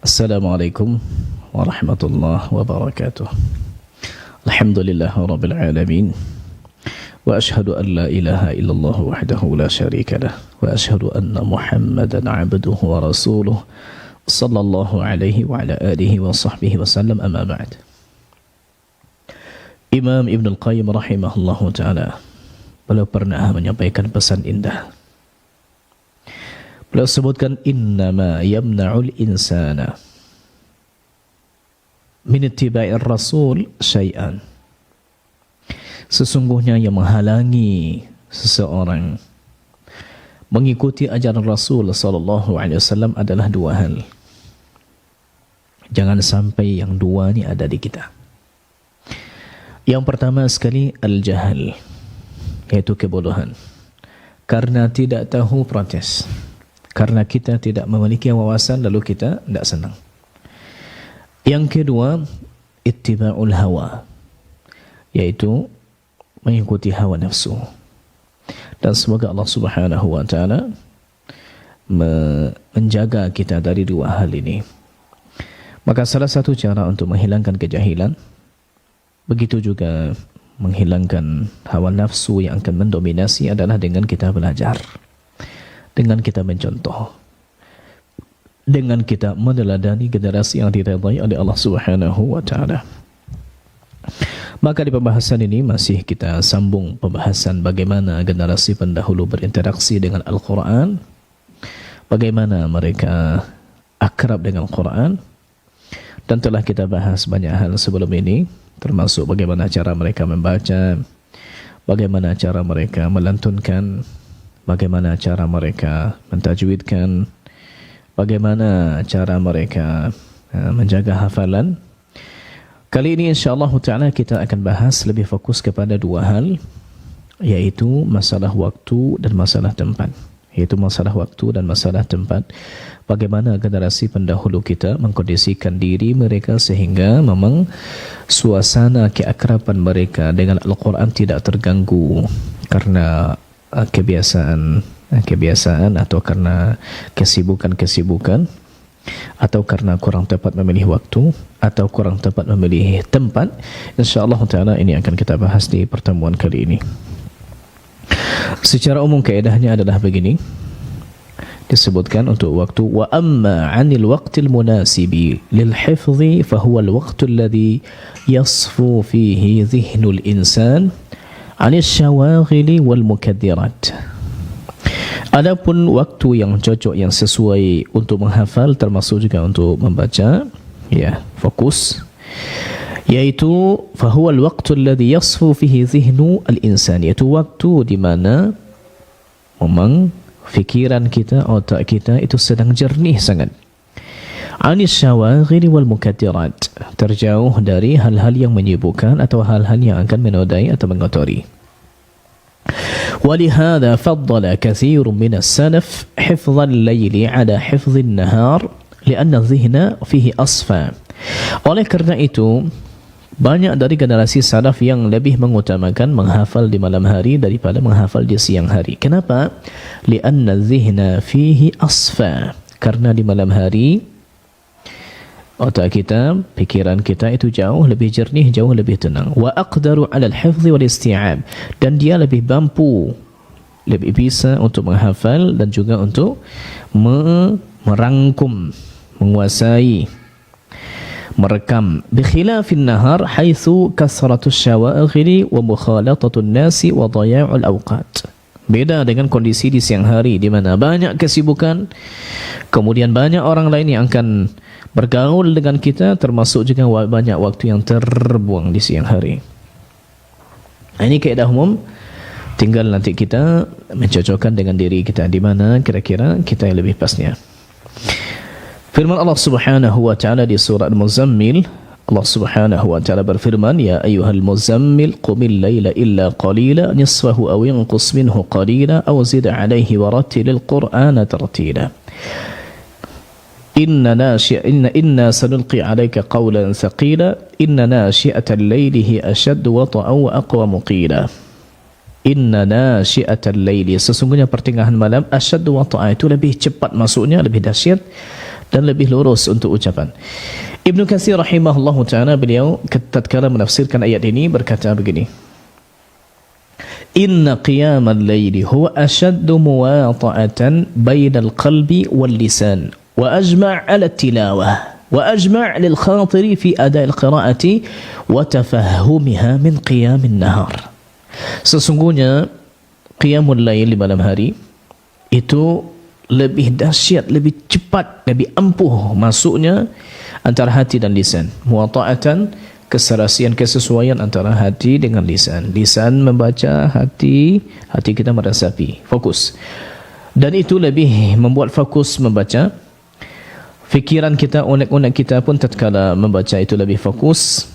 Assalamualaikum warahmatullahi wabarakatuh. Alhamdulillah rabbil alamin. Wa ashhadu an la ilaha illallah wahdahu la syarika lah. Wa ashhadu anna Muhammadan abduhu wa rasuluh. Sallallahu alaihi wa ala alihi wa sahbihi wa sallam, amma ba'd. Imam Ibn Al-Qayyim rahimahullahu ta'ala, beliau pernah menyampaikan pesan indah. Beliau sebutkan, innama yamna'ul insana min ittiba'ir rasul syai'an. Sesungguhnya yang menghalangi seseorang mengikuti ajaran Rasul sallallahu alaihi wasallam adalah dua hal. Jangan sampai yang dua ni ada di kita. Yang pertama sekali, al-jahal, yaitu kebodohan. Karena tidak tahu protes. Karena kita tidak memiliki wawasan, lalu kita tidak senang. Yang kedua, ittiba'ul hawa, yaitu mengikuti hawa nafsu. Dan semoga Allah subhanahu wa ta'ala menjaga kita dari dua hal ini. Maka salah satu cara untuk menghilangkan kejahilan, begitu juga menghilangkan hawa nafsu yang akan mendominasi, adalah dengan kita belajar, dengan kita mencontoh, dengan kita meneladani generasi yang diridai oleh Allah Subhanahu wa taala. Maka di pembahasan ini masih kita sambung pembahasan bagaimana generasi pendahulu berinteraksi dengan Al-Quran, bagaimana mereka akrab dengan Quran, dan telah kita bahas banyak hal sebelum ini, termasuk bagaimana cara mereka membaca, bagaimana cara mereka melantunkan, bagaimana cara mereka mentajwidkan, bagaimana cara mereka menjaga hafalan. Kali ini insyaAllah ta'ala kita akan bahas lebih fokus kepada dua hal, yaitu masalah waktu dan masalah tempat. Yaitu masalah waktu dan masalah tempat. Bagaimana generasi pendahulu kita mengkondisikan diri mereka sehingga memang suasana keakraban mereka dengan Al-Quran tidak terganggu karena kebiasaan atau karena kesibukan, atau karena kurang tepat memilih waktu, atau kurang tepat memilih tempat. InsyaAllah ta'ala ini akan kita bahas di pertemuan kali ini. Secara umum kaedahnya adalah begini, disebutkan untuk waktu, wa amma 'anil waqtil munasibi lil hifzi fa huwa al waqtu alladhi yasfu fihi dhihnul insan 'anil syawaghili wal mukaddirat. Adapun waktu yang cocok, yang sesuai untuk menghafal, termasuk juga untuk membaca, ya, fokus, yaitu fahuwa al-waqtu alladhi yasfu fihi dhihnu al-insan, yaitu waktu di mana memang fikiran kita, otak kita itu sedang jernih sangat. Anis syawaghili wal mukaddirat, terjauh dari hal-hal yang menyibukkan atau hal-hal yang akan menodai atau mengotori. ولهذا فضل كثير من السلف حفظ الليل على حفظ النهار لأن الذهن فيه أصفى. Oleh kerana itu, banyak dari generasi salaf yang lebih mengutamakan menghafal di malam hari daripada menghafal di siang hari. Kenapa? لأن الذهن فيه أصفى, karena di malam hari otak kita, pikiran kita itu jauh lebih jernih, jauh lebih tenang. Wa aqdaru 'ala al-hifdh wal isti'ab, dan dia lebih mampu, lebih bisa untuk menghafal dan juga untuk merangkum, menguasai, merekam. Bi khilafin nahar haitsu kasratu asy-syawaghili wa mukhalatatu an-nasi wa dhaya'ul awqat. Beda dengan kondisi di siang hari di mana banyak kesibukan, kemudian banyak orang lain yang akan bergaul dengan kita, termasuk juga banyak waktu yang terbuang di siang hari. Ini kaedah umum. Tinggal nanti kita mencocokkan dengan diri kita di mana kira-kira kita yang lebih pasnya. Firman Allah Subhanahu wa taala di surah Al-Muzammil, Allah Subhanahu wa taala berfirman, ya ayyuhal muzammil qumil laila illa qalila nisfahu aw inqus minhu qalila aw zid alayhi wa rattilil qur'ana tartila. Inna sanulqi alayka qawlan thaqila inna nashi'atal layli hi ashaddu wata'an wa aqwamu qila. Inna nashi'atal layli, sesungguhnya pertengahan malam, asyaddu wata'an, itu lebih cepat masuknya, lebih dahsyat dan lebih lurus untuk ucapan. Ibnu Katsir rahimahullahu ta'ala, beliau tatkala menafsirkan ayat ini berkata begini, inna qiyamal layli huwa ashaddu muwata'atan bainal qalbi wal lisan wa ajma' ala tilawah wa ajma' lil khatiri fi ada'il qira'ati wa tafahhumiha min qiyamin nahar. Sesungguhnya qiyamul lail di malam hari itu lebih dahsyat, lebih cepat, lebih ampuh masuknya antara hati dan lisan. Muwata'atan, keserasian, kesesuaian antara hati dengan lisan. Lisan membaca, hati kita meresapi, fokus. Dan itu lebih membuat fokus membaca. Fikiran kita, unek-unek kita pun tatkala membaca itu lebih fokus,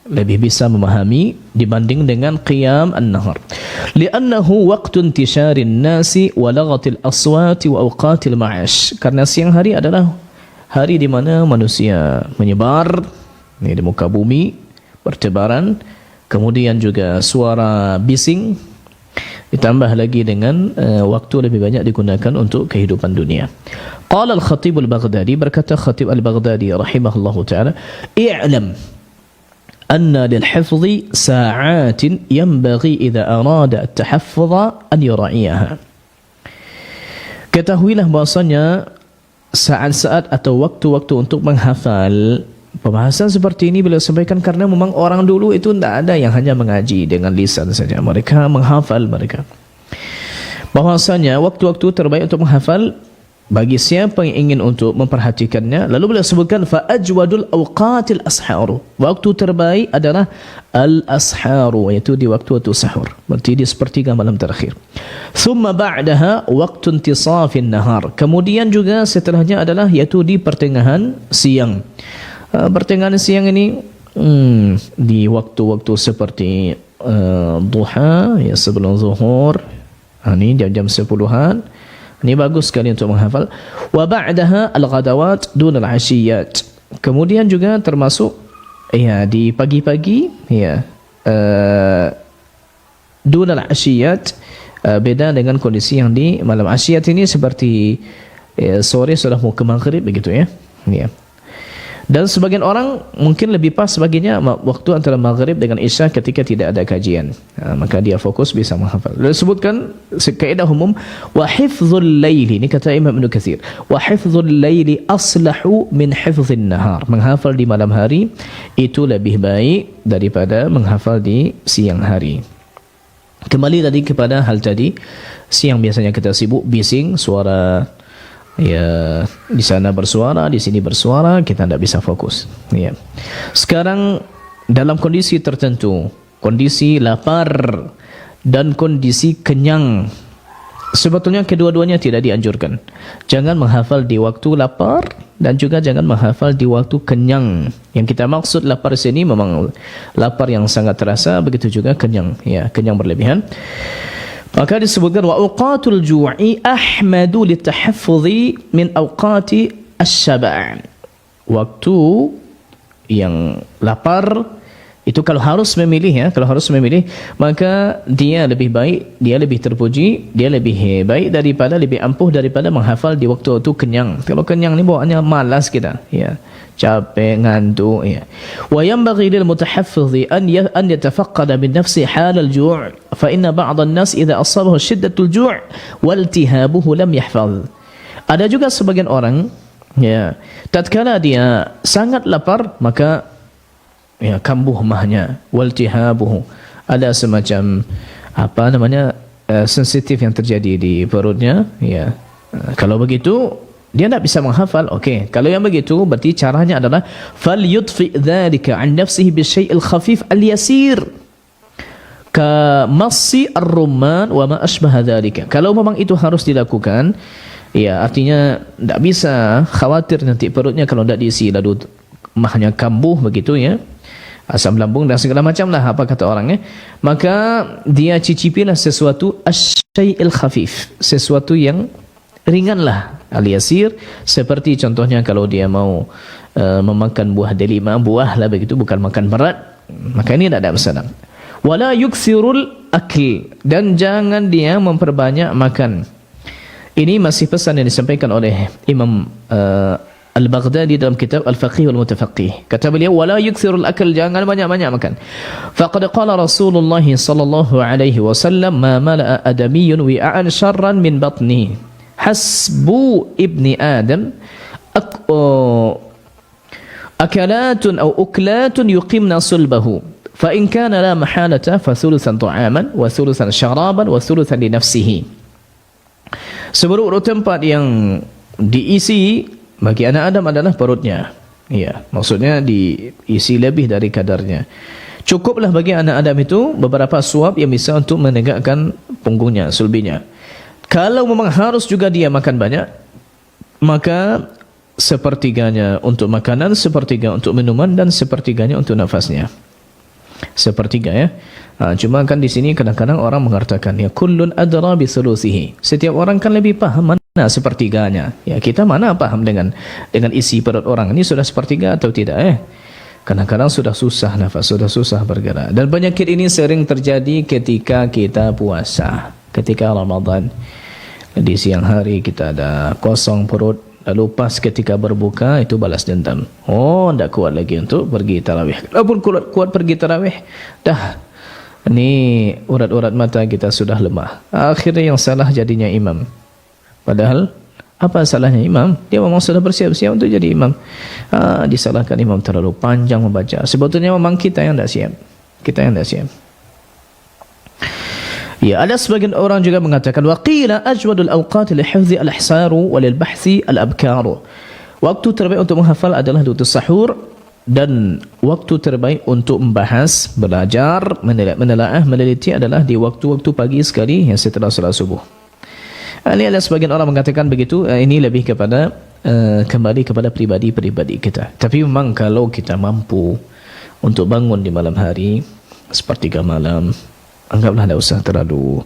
lebih bisa memahami dibanding dengan qiyam an-nahar. Li'annahu waqtu intisharin nasi wa laghatil aswati wa awqatil ma'ash. Karena siang hari adalah hari di mana manusia menyebar di muka bumi, bertebaran, kemudian juga suara bising, ditambah lagi dengan waktu lebih banyak digunakan untuk kehidupan dunia. Qala al-Khatib al-Baghdadi, berkata Khatib al-Baghdadi rahimahullahu ta'ala, i'lam anna lil-hifzi sa'atin yanbaghi idza arada at-tahaffuz an yura'iyaha. Ketahuilah bahasanya saat-saat atau waktu-waktu untuk menghafal. Pembahasan seperti ini beliau sampaikan karena memang orang dulu itu tidak ada yang hanya mengaji dengan lisan saja, mereka menghafal mereka. Bahwasanya waktu-waktu terbaik untuk menghafal bagi siapa yang ingin untuk memperhatikannya, lalu beliau sebutkan fa ajwadul awqatil asharu, waktu terbaik adalah al-asharu, yaitu di waktu-waktu sahur, berarti di sepertiga malam terakhir. Thumma ba'daha waqtu intisafin nahar, kemudian juga setelahnya adalah yaitu di pertengahan siang. Pertengahan siang ini di waktu-waktu seperti duha, ya sebelum zuhur, ini jam-jam 10-an. Ini bagus sekali untuk menghafal. Wa ba'daha al-ghadawat dun al-'ashiyat. Kemudian juga termasuk ya di pagi-pagi, ya dun al-'ashiyat, beda dengan kondisi yang di malam. Asyiyat ini seperti sore sudah mau ke maghrib begitu ya. Ya. Dan sebagian orang mungkin lebih pas baginya waktu antara maghrib dengan isya ketika tidak ada kajian. Maka dia fokus bisa menghafal. Lalu sebutkan kaidah umum, wa hifdzul laili, ini kata Imam Ibnu Katsir, wa hifdzul laili aslahu min hifdzin nahar. Menghafal di malam hari itu lebih baik daripada menghafal di siang hari. Kembali tadi kepada hal tadi, siang biasanya kita sibuk bising, suara ya di sana bersuara, di sini bersuara, kita tidak bisa fokus. Ya. Sekarang dalam kondisi tertentu, kondisi lapar dan kondisi kenyang, sebetulnya kedua-duanya tidak dianjurkan. Jangan menghafal di waktu lapar dan juga jangan menghafal di waktu kenyang. Yang kita maksud lapar di sini memang lapar yang sangat terasa, begitu juga kenyang, ya, kenyang berlebihan. Maka disebutkan wa awqatul ju'i ahmadu litahaffuzi min awqati asy-syaba'. Waktu yang lapar itu kalau harus memilih, ya, kalau harus memilih, maka dia lebih baik, dia lebih terpuji, dia lebih baik daripada, lebih ampuh daripada menghafal di waktu-waktu kenyang. Kalau kenyang ni bawaannya malas kita, ya, capek, ngantuk, ya. Wa yanbaghi lil mutahaffizi an yatafaqqada min nafsi hal al-ju' fa inna ba'd an-nas idza asabahu shiddatul ju' wal iltihabuhu lam yahfaz. Ada juga sebagian orang, ya, tatkala dia sangat lapar maka ya kambuh mahnya, wal iltihabuhu, ada semacam apa namanya sensitif yang terjadi di perutnya, ya. Kalau begitu dia tidak bisa menghafal. Okey, kalau yang begitu berarti caranya adalah fal yudfi dzalika an nafsihi bi syai'il khafif al yasir. ka massi ar-rumman wa ma asbaha dzalika. Kalau memang itu harus dilakukan, ya artinya tidak bisa khawatir nanti perutnya kalau tidak diisi lalu mahnya kambuh begitu ya, asam lambung dan segala macam lah apa kata orangnya, maka dia cicipilah sesuatu asy-syai'il khafif, sesuatu yang ringanlah, al-yasir, seperti contohnya kalau dia mau memakan buah delima, buah lah begitu, bukan makan berat, maka ini tidak ada masalah. Wala yukthirul akl, dan jangan dia memperbanyak makan. Ini masih pesan yang disampaikan oleh Imam Al-Baghdadi dalam kitab Al-Faqih wal-Mutafaqih. Kata beliau, wala yukthirul akl, jangan banyak-banyak makan. Faqad qala Rasulullah sallallahu alaihi wasallam, ma mala'a adamiyyun wi'an syarran min batni hasbu ibni adam akalatun aw uklatun yuqimna sulbahu. فإن كان لا محالة فثلثا طعاما وثلثا شرابا وثلثا لنفسه. Seburuk tempat yang diisi bagi anak Adam adalah perutnya. Ya, maksudnya diisi lebih dari kadarnya. Cukuplah bagi anak Adam itu beberapa suap yang bisa untuk menegakkan punggungnya, sulbinya. Kalau memang harus juga dia makan banyak, maka sepertiganya untuk makanan, sepertiga untuk minuman, dan sepertiganya untuk nafasnya. Sepertiga ya. Cuma kan di sini kadang-kadang orang mengatakan ya kullun adra bi thuluthihi. Setiap orang kan lebih paham mana sepertiganya. Ya, kita mana paham dengan isi perut orang ini sudah sepertiga atau tidak Kadang-kadang sudah susah nafas, sudah susah bergerak. Dan penyakit ini sering terjadi ketika kita puasa, ketika Ramadan. Di siang hari kita ada kosong perut, lalu pas ketika berbuka itu balas dendam. Oh, tidak kuat lagi untuk pergi tarawih. Walaupun kuat pergi tarawih, dah ini urat-urat mata kita sudah lemah. Akhirnya yang salah jadinya imam. Padahal apa salahnya imam? Dia memang sudah bersiap-siap untuk jadi imam. Disalahkan imam terlalu panjang membaca. Sebetulnya memang kita yang tidak siap. Kita yang tidak siap. Ya, ada sebagian orang juga mengatakan waqila ajwadul awqat li hifzi al-ihsaru wa lil bahthi al-abkaru. Waktu terbaik untuk menghafal adalah waktu sahur, dan waktu terbaik untuk membahas, belajar, menelaah, meneliti adalah di waktu-waktu pagi sekali yang setelah salat subuh. Ini ada sebagian orang mengatakan begitu. Ini lebih kepada kembali kepada pribadi-pribadi kita. Tapi memang kalau kita mampu untuk bangun di malam hari sepertiga malam, anggaplah tidak usah terlalu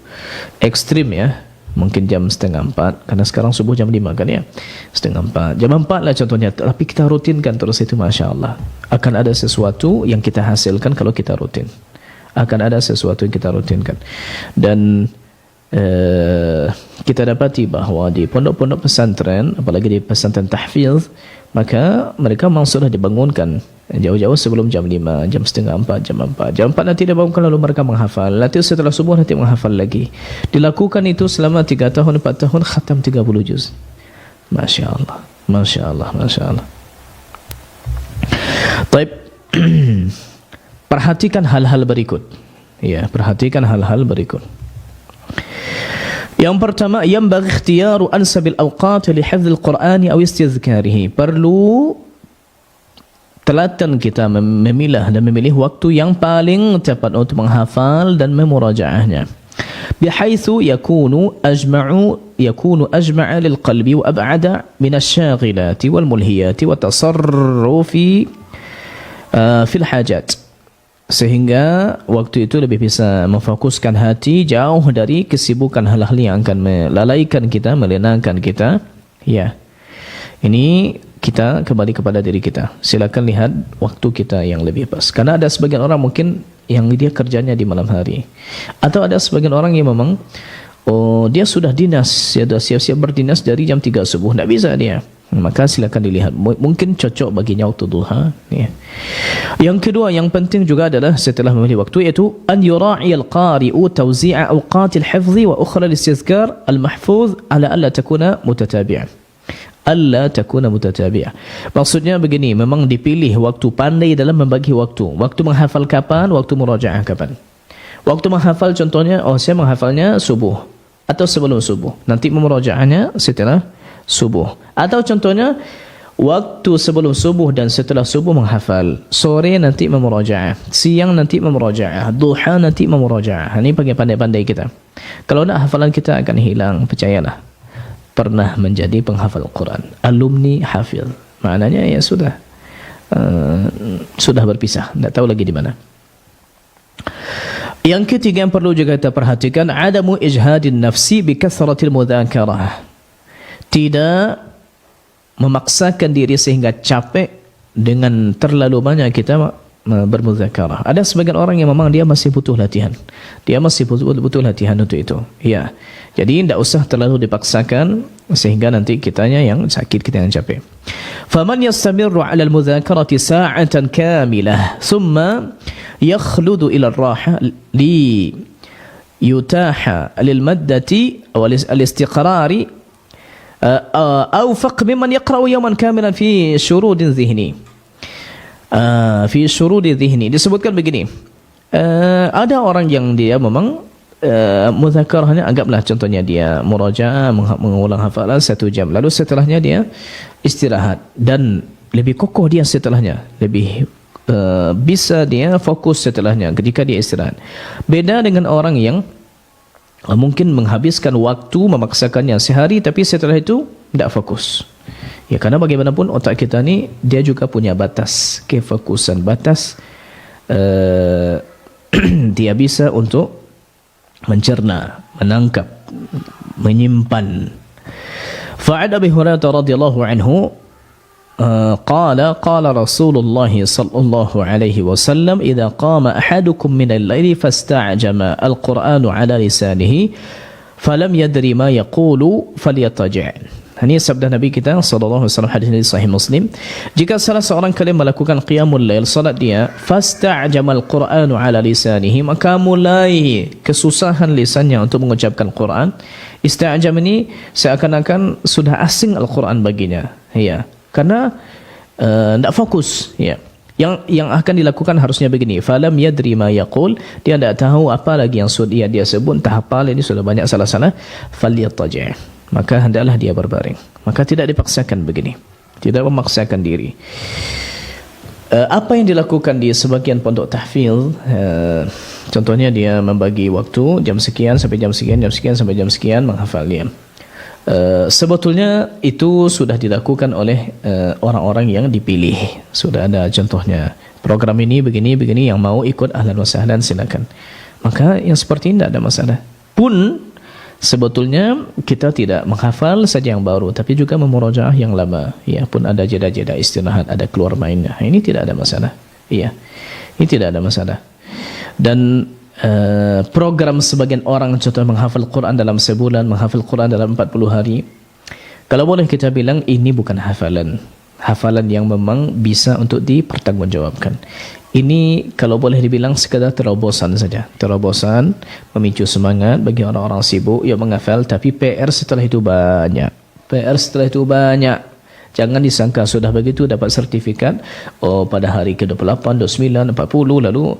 ekstrim ya. Mungkin jam 3:30, karena sekarang subuh jam 5 kan ya. 3:30, jam 4 lah contohnya. Tapi kita rutinkan terus itu, Masya Allah. Akan ada sesuatu yang kita hasilkan kalau kita rutin. Akan ada sesuatu yang kita rutinkan. Dan kita dapati bahawa di pondok-pondok pesantren, apalagi di pesantren tahfiz, maka mereka memang sudah dibangunkan jauh-jauh sebelum jam 5, jam 3:30, jam 4. Jam 4 nanti dibangunkan lalu mereka menghafal. Nanti setelah subuh nanti menghafal lagi. Dilakukan itu selama 3 tahun, 4 tahun, khatam 30 juz. Masya Allah, Masya Allah, Masya Allah. Baik. Perhatikan hal-hal berikut. Ya, perhatikan hal-hal berikut. Yang pertama, yanbaghi ikhtiyaru ansabil awqat li hifdzil Qur'ani aw istizkarihi. Perlu telaten kita memilah dan memilih waktu yang paling tepat untuk menghafal dan memurajaahnya. Bihaitsu yakunu ajma'a lil qalbi wa ab'ada min asy-syaghilati wal mulhiyati wa tasarrufi fil hajat. Sehingga waktu itu lebih bisa memfokuskan hati jauh dari kesibukan hal-hal yang akan melalaikan kita, melenangkan kita. Ya, ini kita kembali kepada diri kita. Silakan lihat waktu kita yang lebih pas. Karena ada sebagian orang mungkin yang dia kerjanya di malam hari, atau ada sebagian orang yang memang dia sudah dinas, dia sudah siap-siap berdinas dari jam 3 subuh, tidak bisa dia. Maka silakan dilihat, mungkin cocok baginya waktu duha ya. Yang kedua yang penting juga adalah setelah memilih waktu, yaitu an yura'i al-qari'u tawzi'a awqat al-hifdhi wa ukhra al-istizkar al-mahfuz ala alla takuna mutatabi'ah. Alla takuna mutatabi'ah. Maksudnya begini, memang dipilih waktu, pandai dalam membagi waktu. Waktu menghafal kapan, waktu murajaah kapan. Waktu menghafal contohnya, saya menghafalnya subuh atau sebelum subuh. Nanti memurajaahnya setelah subuh. Atau contohnya waktu sebelum subuh dan setelah subuh menghafal, sore nanti memurajaah, siang nanti memurajaah, duha nanti memurajaah. Ini pakai pandai-pandai kita. Kalau nak, hafalan kita akan hilang, percayalah. Pernah menjadi penghafal Quran, alumni hafiz, maknanya ya sudah berpisah, tidak tahu lagi di mana. Yang ketiga yang perlu juga kita perhatikan, adamu ijhadin nafsi bi kathratil mudzakarah. Tidak memaksakan diri sehingga capek dengan terlalu banyak kita bermudzakarah. Ada sebagian orang yang memang dia masih butuh latihan. Dia masih butuh latihan untuk itu. Ya. Jadi tidak usah terlalu dipaksakan sehingga nanti kitanya yang sakit, kita yang capek. Faman yastamirru 'ala al-mudzakarati sa'atan kamilah, thumma yakhludu ila ar-raha li yutaha lil-maddati aw al-istiqrari awfaq mimman yaqra'u yawman kamilan fi shurudin dhihni. Fi shurudi dhihni disebutkan begini, ada orang yang dia memang mudzakarahnya, anggaplah contohnya dia murajaah, mengulang hafalan 1 jam, lalu setelahnya dia istirahat, dan lebih kokoh dia setelahnya, lebih bisa dia fokus setelahnya ketika dia istirahat. Beda dengan orang yang mungkin menghabiskan waktu memaksakannya sehari tapi setelah itu tidak fokus. Ya, karena bagaimanapun otak kita ni dia juga punya batas kefokusan, batas dia bisa untuk mencerna, menangkap, menyimpan. Fa'ad Abi Hurairah radhiyallahu anhu qala Rasulullah sallallahu alaihi wasallam, idza qama ahadukum min al-laili fasta'jama al-Qur'anu ala lisanihi falam yadri ma yaqulu falyataja'. Ini sabda Nabi kita sallallahu alaihi wasallam, hadis ini sahih Muslim. Jika salah seorang kalian melakukan qiyamul lail, salat dia, fasta'jamal Qur'anu ala lisanihi, maka mulai kesusahan lisannya untuk mengucapkan Quran. Ista'jam ini seakan-akan sudah asing Al-Quran baginya. Ya, karena tidak fokus. Ya. Yang akan dilakukan harusnya begini, falam yadri ma yaqul, dia tidak tahu apa lagi yang sudah dia sebut, tak hafal, ini sudah banyak salah-salah, falyataji', maka hendaklah dia berbaring. Maka tidak dipaksakan begini, tidak memaksakan diri. Apa yang dilakukan di sebagian pondok tahfidz, contohnya dia membagi waktu jam sekian sampai jam sekian, jam sekian sampai jam sekian menghafal dia. Sebetulnya itu sudah dilakukan oleh orang-orang yang dipilih. Sudah ada contohnya. Program ini begini, yang mau ikut ahlan wa sahlan silakan. Maka yang seperti ini tidak ada masalah. Pun sebetulnya kita tidak menghafal saja yang baru, tapi juga memurajaah yang lama. Ya, pun ada jeda-jeda istirahat, ada keluar mainnya. Ini tidak ada masalah. Iya. Ini tidak ada masalah. Dan program sebagian orang contoh menghafal Quran dalam sebulan, menghafal Quran dalam 40 hari. Kalau boleh kita bilang ini bukan hafalan yang memang bisa untuk dipertanggungjawabkan. Ini kalau boleh dibilang sekadar terobosan saja. Terobosan memicu semangat bagi orang-orang sibuk yang menghafal, tapi PR setelah itu banyak. Jangan disangka sudah begitu dapat sertifikat, pada hari ke-28, 29, 40 lalu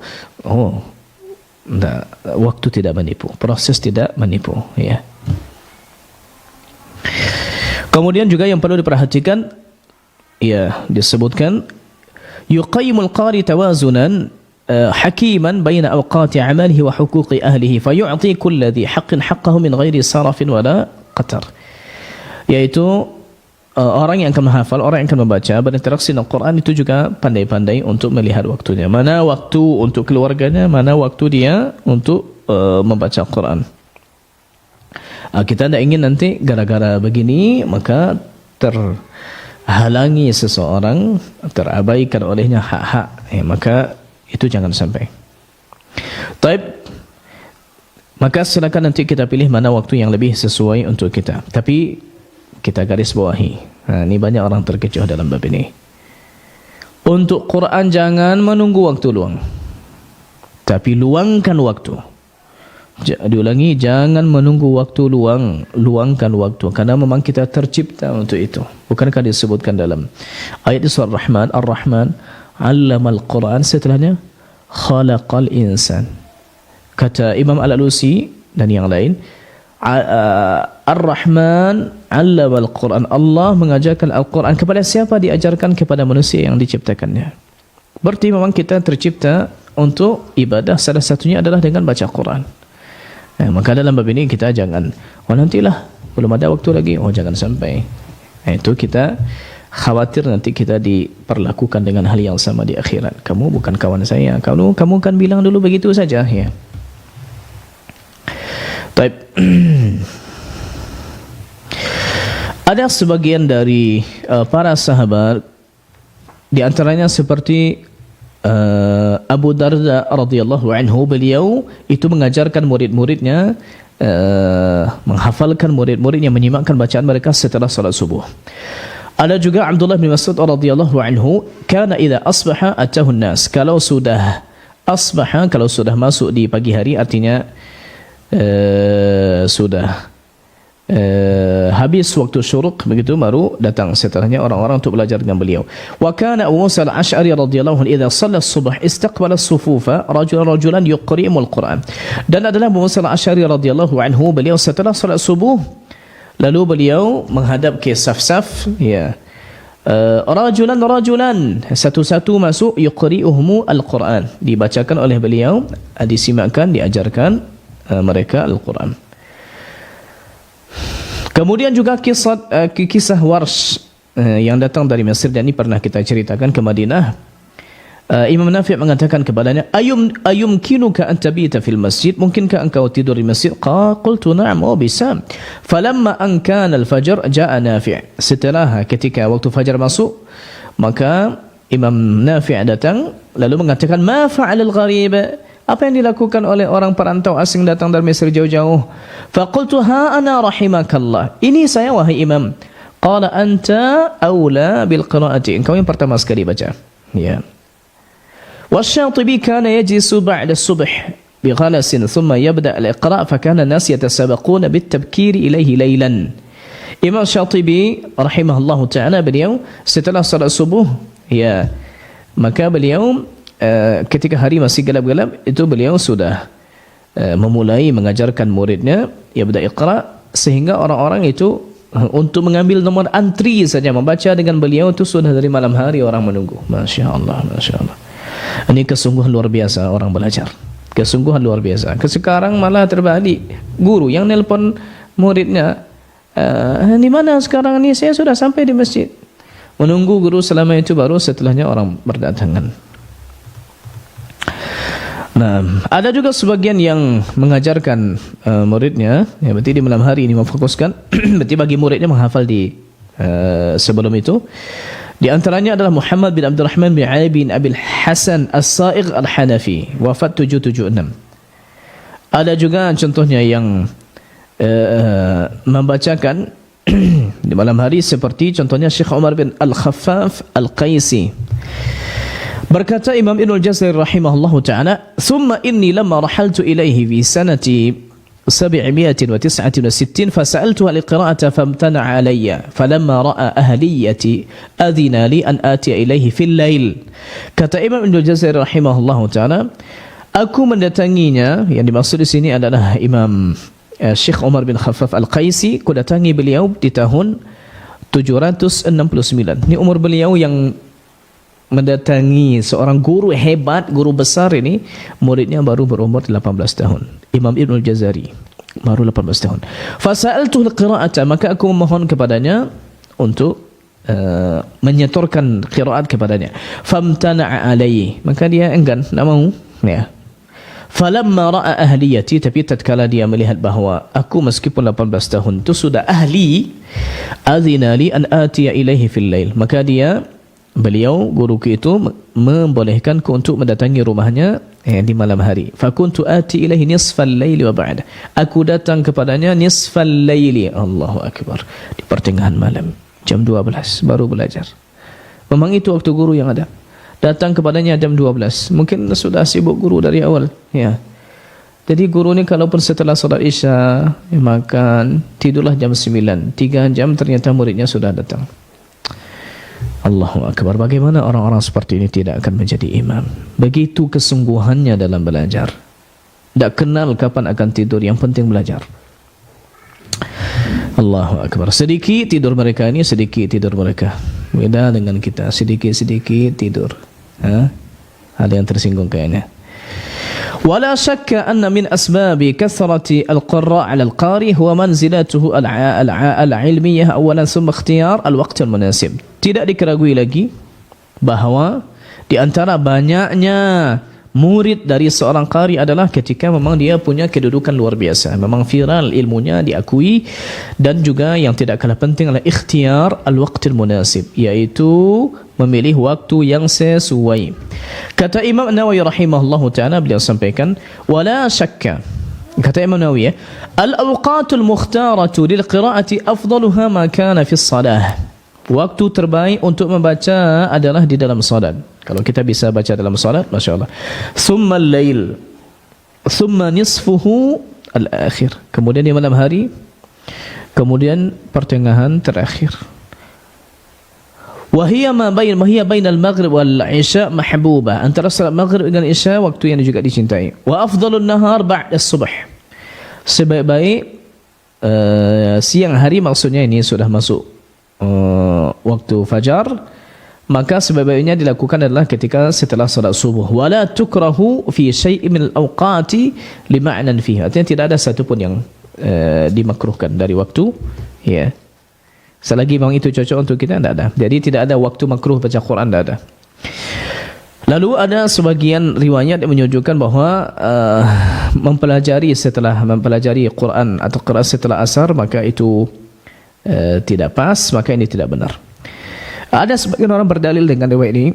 waktu tidak menipu, proses tidak menipu, ya. Kemudian juga yang perlu diperhatikan, ya, disebutkan yuqayyimul qari tawazunan hakiman baina awqati amalihi wa huquqi ahlihi fayu'ti kulli dhi haqqin haqqahu min ghairi sarafin wala qatar. Yaitu orang yang akan menghafal, orang yang akan membaca, berinteraksi dengan Quran itu juga pandai-pandai untuk melihat waktunya. Mana waktu untuk keluarganya, mana waktu dia untuk membaca Quran. Kita tidak ingin nanti gara-gara begini maka terhalangi seseorang, terabaikan olehnya hak-hak. Maka itu jangan sampai. Taib. Maka silakan nanti kita pilih mana waktu yang lebih sesuai untuk kita. Tapi kita garis bawahi. Ini banyak orang terkecoh dalam bab ini. Untuk Quran jangan menunggu waktu luang, tapi luangkan waktu. Diulangi, jangan menunggu waktu luang, luangkan waktu, karena memang kita tercipta untuk itu. Bukankah disebutkan dalam ayat surah Ar-Rahman, Ar-Rahman 'allamal Quran, setelahnya khalaqal insan. Kata Imam Al-Alusi dan yang lain, Ar-Rahman 'allama al-Quran. Allah mengajarkan Al-Quran kepada siapa? Diajarkan kepada manusia yang diciptakannya. Berarti memang kita tercipta untuk ibadah, salah satunya adalah dengan baca Quran. Maka dalam bab ini kita jangan, nantilah, belum ada waktu lagi, jangan sampai. Itu kita khawatir nanti kita diperlakukan dengan hal yang sama di akhirat. Kamu bukan kawan saya, kamu kan bilang dulu begitu saja, ya. Baik. Ada sebagian dari para sahabat, di antaranya seperti Abu Darda radhiyallahu anhu, beliau itu mengajarkan murid-muridnya, menghafalkan murid-muridnya, menyimakkan bacaan mereka setelah salat subuh. Ada juga Abdullah bin Mas'ud radhiyallahu anhu, kana idza asbaha atahu an-nas. Kalau sudah asbaha, kalau sudah masuk di pagi hari, artinya sudah habis waktu syuruk, begitu baru datang setelahnya orang-orang untuk belajar dengan beliau. Wa kana Abu Musa al-Asy'ari radhiyallahu anhu idza shalla as-subh istaqbala as-sufufa rajulan yuqri'u al-Quran. Dan adalah Abu Musa al-Asy'ari radhiyallahu anhu, beliau setelah salat subuh lalu beliau menghadap ke saf-saf, ya. Rajulan satu-satu masuk, yuqri'uhum al-Quran, dibacakan oleh beliau, disimakkan, diajarkan mereka Al-Quran. Kemudian juga kisah Warsh yang datang dari Mesir, dan ini pernah kita ceritakan ke Madinah. Imam Nafi' mengatakan kepadanya, ayumkinuka an tabita fil masjid, mungkinkah engkau tidur di masjid? Qultu na'am, bisa. Falamma an kana al-fajr jaa Nafi'. Setelah ketika waktu fajar masuk, maka Imam Nafi' datang lalu mengatakan, ma fa'al al-gharib, apa yang dilakukan oleh orang perantau asing datang dari Mesir jauh-jauh? Faqultu ha ana rahimakallah, ini saya wahai imam. Qala anta aula bil qiraati, engkau yang pertama sekali baca, ya. Wasyatibi kana yajlisu ba'da as-subh bi ghalasin thumma yabda al-iqra' fa kana an-nas yatasabaquna bit-tabkir ilayhi laylan. Imam Syatibi rahimahullahu taala, beliau setelah salat subuh, ya, maka beliau ketika hari masih gelap-gelap itu beliau sudah memulai mengajarkan muridnya yabda iqra, sehingga orang-orang itu untuk mengambil nomor antri saja membaca dengan beliau itu sudah dari malam hari orang menunggu. Masya Allah, Masya Allah. Ini kesungguhan luar biasa orang belajar, kesungguhan luar biasa. Sekarang malah terbalik, guru yang nelpon muridnya, di mana sekarang ini? Saya sudah sampai di masjid. Menunggu guru selama itu, baru setelahnya orang berdatangan. Nah, ada juga sebagian yang mengajarkan muridnya, ya, berarti di malam hari ini memfokuskan, berarti bagi muridnya menghafal di sebelum itu. Di antaranya adalah Muhammad bin Abdurrahman bin Ali bin Abil Hasan As-Sa'igh Al-Hanafi, wafat 776. Ada juga contohnya yang membacakan di malam hari, seperti contohnya Syekh Umar bin Al-Khaffaf Al-Qaisi. Berkata Imam Ibnul Jazari rahimahullahu ta'ala, thumma inni lamma rahaltu ilaihi fi sanati 769 fasa'altuha liqira'ata famtana'a alayya falamma ra'a ahliyati adhina li an atiya ilaihi fil lail. Kata Imam Ibnul Jazari rahimahullahu ta'ala, aku mendatanginya, yang dimaksud di sini adalah Imam Syekh Umar bin Khaffaf Al-Qaisi. Aku datangi beliau di tahun 769. Ini umur beliau yang mendatangi seorang guru hebat, guru besar ini, muridnya baru berumur 18 tahun. Imam Ibnul Jazari baru 18 tahun. Fasa'altuhu al-qira'ata, maka aku memohon kepadanya untuk menyetorkan qiraat kepadanya. Famtana'a alayhi, maka dia enggan, tak mau, ya. Falamma ra'a ahliyati, tapi tatkala dia melihat bahawa aku meskipun 18 tahun itu sudah ahli, adhina li an atiya ilaihi fil lail, maka beliau guruku itu membolehkanku untuk mendatangi rumahnya di malam hari. Fakuntu ati ilaihi nisfal laili wa ba'da, aku datang kepadanya nisfal laili, Allahu akbar, di pertengahan malam, jam 12 baru belajar. Memang itu waktu guru yang ada. Datang kepadanya jam 12, mungkin sudah sibuk guru dari awal, ya. Jadi guru ni kalaupun setelah solat Isya makan, tidurlah jam 9, 3 jam ternyata muridnya sudah datang. Allahu akbar. Bagaimana orang-orang seperti ini tidak akan menjadi imam? Begitu kesungguhannya dalam belajar. Tak kenal kapan akan tidur, yang penting belajar. Allahu Akbar. Sedikit tidur mereka ini, sedikit tidur mereka. Beda dengan kita, sedikit-sedikit tidur. Ada yang tersinggung kayaknya. ولا شك أن من أسباب كثرة القراء على القارئ هو منزلته العلمية أولا ثم اختيار الوقت المناسب. Tidak dikeragui lagi bahawa di antara banyaknya murid dari seorang qari adalah ketika memang dia punya kedudukan luar biasa, memang viral ilmunya diakui, dan juga yang tidak kalah penting adalah ikhtiar al-waqtil munasib, iaitu memilih waktu yang sesuai. Kata Imam Nawawi rahimahullahu ta'ala, beliau sampaikan, wala syakka, kata Imam Nawawi, al-awqatul mukhtaratu lil qira'ati afdaluha ma kana fi salah. Waktu terbaik untuk membaca adalah di dalam salat. Kalau kita bisa baca dalam salat, masya-Allah. Summa al-lail, summa nisfuhu al-akhir. Kemudian di malam hari, kemudian pertengahan terakhir. Wa hiya bain al-maghrib wal isya mahbubah. Antara salat maghrib dengan isya waktu yang juga dicintai. Wa afdalun nahar ba'da as-subh. Sebaik-baik siang hari, maksudnya ini sudah masuk waktu fajar, maka sebaik-baiknya dilakukan adalah ketika setelah salat subuh. Wala tukrahu fi syai'in min al-awqati lima'nan fiha. Artinya tidak ada satu pun yang dimakruhkan dari waktu, ya. Selagi memang itu cocok untuk kita, tidak ada. Jadi tidak ada waktu makruh baca Quran, tidak ada. Lalu ada sebagian riwayat yang menunjukkan bahawa setelah mempelajari Quran atau qiraat setelah asar, maka itu tidak pas, maka ini tidak benar. Ada sebagian orang berdalil dengan riwayat ini.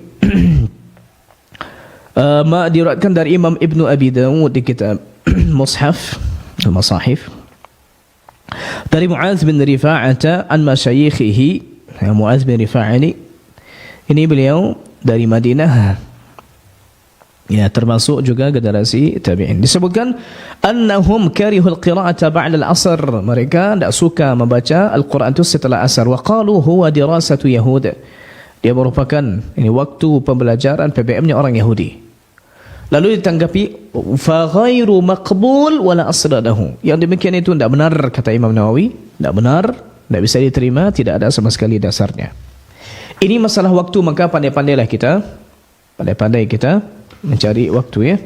Diriwayatkan dari Imam Ibnu Abi Dawud di kitab Mushaf, Masahif, dari Mu'adz bin Rifa'ah an masyayikhihi. Mu'adz bin Rifa'ah ini beliau dari Madinah, ya, termasuk juga generasi tabi'in. Disebutkan annahum karihul qira'ata ba'da al-'asr. Mereka tidak suka membaca Al-Quran itu setelah asar. Wa qalu huwa dirasatu Yahud. Dia merupakan ini waktu pembelajaran PBM-nya orang Yahudi. Lalu ditanggapi, fa ghairu maqbul wala asla lahu. Yang demikian itu tidak benar, kata Imam Nawawi. Tidak benar, tidak bisa diterima, tidak ada sama sekali dasarnya. Ini masalah waktu, maka pandai-pandailah kita, pandai-pandai kita mencari waktu, ya.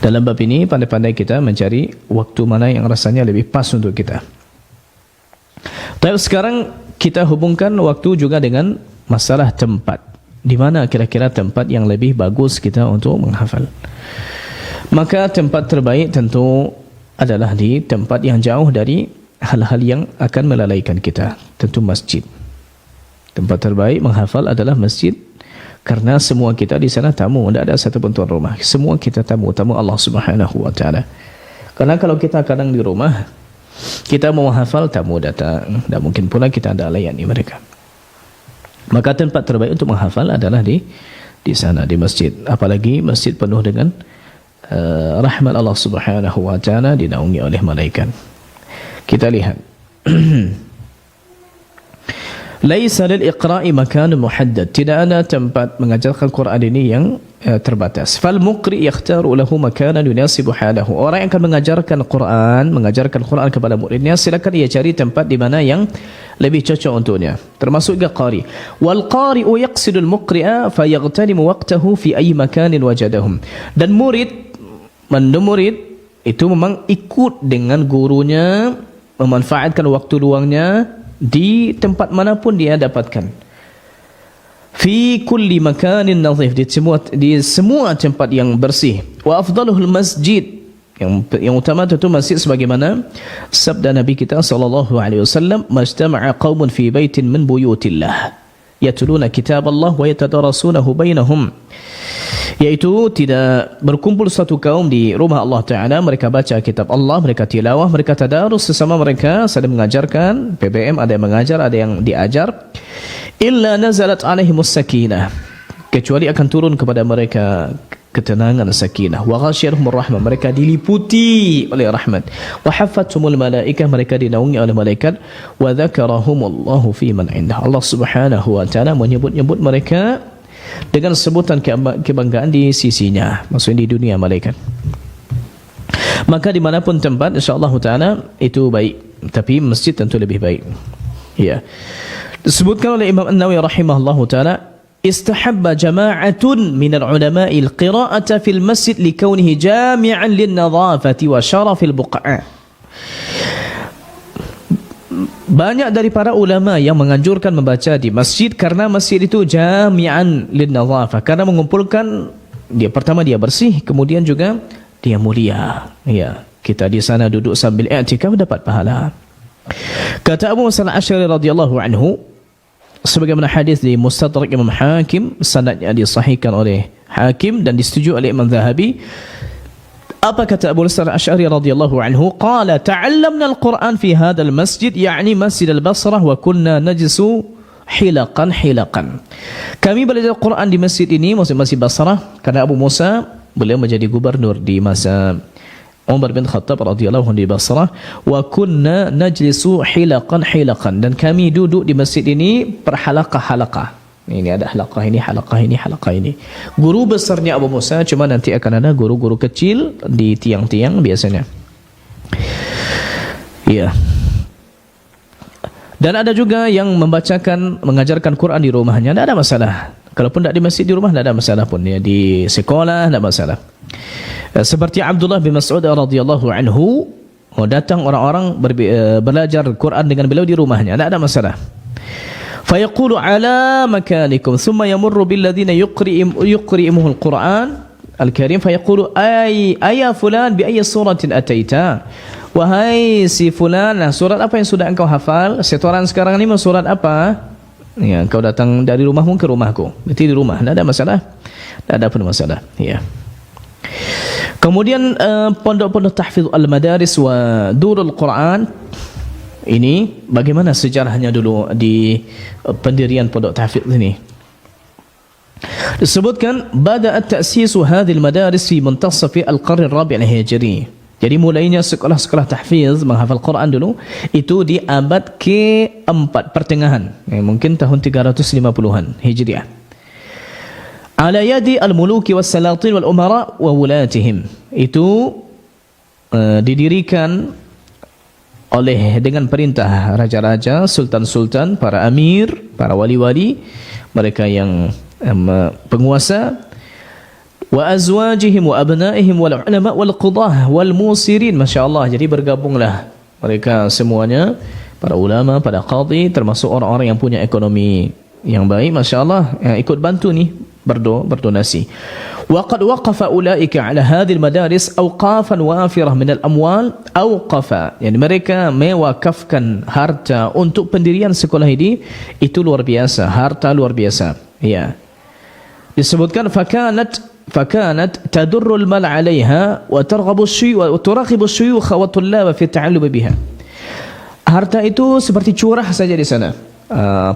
Dalam bab ini pandai-pandai kita mencari waktu mana yang rasanya lebih pas untuk kita. Tapi sekarang kita hubungkan waktu juga dengan masalah tempat. Di mana kira-kira tempat yang lebih bagus kita untuk menghafal? Maka tempat terbaik tentu adalah di tempat yang jauh dari hal-hal yang akan melalaikan kita. Tentu masjid. Tempat terbaik menghafal adalah masjid. Karena semua kita di sana tamu, tidak ada satu pun tuan rumah. Semua kita tamu Allah Subhanahu wa taala. Karena kalau kita kadang di rumah, kita mau hafal, tamu datang, tidak mungkin pula kita ada layani mereka. Maka tempat terbaik untuk menghafal adalah di sana, di masjid. Apalagi masjid penuh dengan rahmat Allah Subhanahu wa taala, dinaungi oleh malaikat. Kita lihat. Laisa lil iqra'i makan muhaddad. Tidak ada tempat mengajarkan Quran ini yang terbatas. Fal muqri yakhtaru lahu makanan yunasibu halahu. Orang yang akan mengajarkan Quran kepada muridnya, silakan ia cari tempat di mana yang lebih cocok untuknya. Termasuk juga qari. Wal qari'u yaqsidu al muqri'a fayaghtanim waqtahu fi ayyi makanin wajadahum. Dan murid itu memang ikut dengan gurunya, memanfaatkan waktu luangnya di tempat manapun dia dapatkan. Fi kulli makanin nadhif, di semua tempat yang bersih. Wa afdaluhul masjid, yang utama tentu masjid, sebagaimana sabda Nabi kita sallallahu alaihi wasallam, majtama'a qaumun fi baitin min buyutillah yatluna kitaballah wa yatadarasunahu bainahum. Yaitu tidak berkumpul satu kaum di rumah Allah Ta'ala, mereka baca kitab Allah, mereka tilawah, mereka tadarus sesama mereka, saling mengajarkan, PBM, ada yang mengajar, ada yang diajar. Illa nazalat alaihimus sakinah, kecuali akan turun kepada mereka ketenangan, sakinah. Wa ghasyiyahumur rahmah, mereka diliputi oleh rahmat. Wa haffathumul malaikah, mereka dinaungi oleh malaikat. Wa dzakarahumullahu fi man indah, Allah Subhanahu wa Ta'ala menyebut-nyebut mereka dengan sebutan kebanggaan di sisinya, maksudnya di dunia malaikat. Maka dimanapun tempat, insyaAllah ta'ala itu baik. Tapi masjid tentu lebih baik. Ya. Disebutkan oleh Imam An-Nawawi rahimahullahu taala, istahabba jama'atun min al-ulama'i al-qira'ata fil masjid likawnihi jami'an lin-nadhafati wa syarafil buqa'a. Banyak dari para ulama yang menganjurkan membaca di masjid karena masjid itu jami'an lin-nadhafah, karena mengumpulkan dia, pertama dia bersih, kemudian juga dia mulia. Ya, kita di sana duduk sambil i'tikaf dapat pahala. Kata Abu Musa al-Asy'ari radhiyallahu anhu, sebagaimana hadis di Mustadrak Imam Hakim, sanadnya disahihkan oleh Hakim dan disetujui oleh Imam Zahabi. Apa kata Abu Musa al-Asy'ari radhiyallahu anhu? Qala ta'allamna al-Qur'an fi hadzal masjid, yani Masjid al-Basrah, wa kunna najsu hilaqan. Kami belajar Quran di masjid ini, maksud Masjid Basrah, karena Abu Musa beliau menjadi gubernur di masa Umar bin Khattab radhiyallahu anhu di Basrah. Wa kunna najlisu hilaqan, dan kami duduk di masjid ini per halaqah. Ini ada halaqah ini, halaqah ini, halaqah ini. Guru besarnya Abu Musa, cuma nanti akan ada guru-guru kecil di tiang-tiang biasanya. Ya. Dan ada juga yang mengajarkan Quran di rumahnya, tidak ada masalah. Kalaupun tidak di masjid, di rumah tidak ada masalah pun. Ya, di sekolah tidak masalah. Seperti Abdullah bin Mas'ud radhiyallahu anhu, datang orang-orang belajar Quran dengan beliau di rumahnya, tidak ada masalah. Fayaqulu ala makanikum thumma yamurru billadhina yuqri'uhul Quran al-Karim fayaqulu ayya fulan bi ayyi suratin ataita. Wahai si fulan, surat apa yang sudah engkau hafal? Setoran sekarang ini surat apa? Ya, engkau datang dari rumahmu ke rumahku. Berarti di rumah, tidak ada masalah. Tidak ada pun masalah. Ya. Kemudian pondok-pondok tahfidz al-madaris wa durul Quran. Ini bagaimana sejarahnya dulu di pendirian pondok tahfidz ini? Disebutkan bada'at ta'sisu hadhil madaris fi muntasaf al-qarn ar-rabi' al-hijri. Jadi mulainya sekolah-sekolah tahfiz menghafal Quran dulu itu di abad ke-4 pertengahan, mungkin tahun 350-an Hijriah. Ala yadi al-muluki was-salatin wal-umara wa wulatihim. Itu didirikan oleh dengan perintah raja-raja, sultan-sultan, para amir, para wali-wali, mereka yang penguasa, wa azwajihim wa abnaihim wal ulama wal qudah wal musirin. Masya-Allah, jadi bergabunglah mereka semuanya, para ulama, para qadhi, termasuk orang-orang yang punya ekonomi yang baik, masya-Allah, yang ikut bantu nih berdonasi. Wa qad waqafa ulaika ala hadhihi madaris awqafan wafirah min al-amwal awqafa, yani mereka mewakafkan harta untuk pendirian sekolah ini, itu luar biasa, harta luar biasa. Ya, disebutkan فكانت تدر المال عليها وترغب الشيوخ وتراقب الشيوخ والطلاب في التعلم بها. Harta itu seperti curah saja di sana.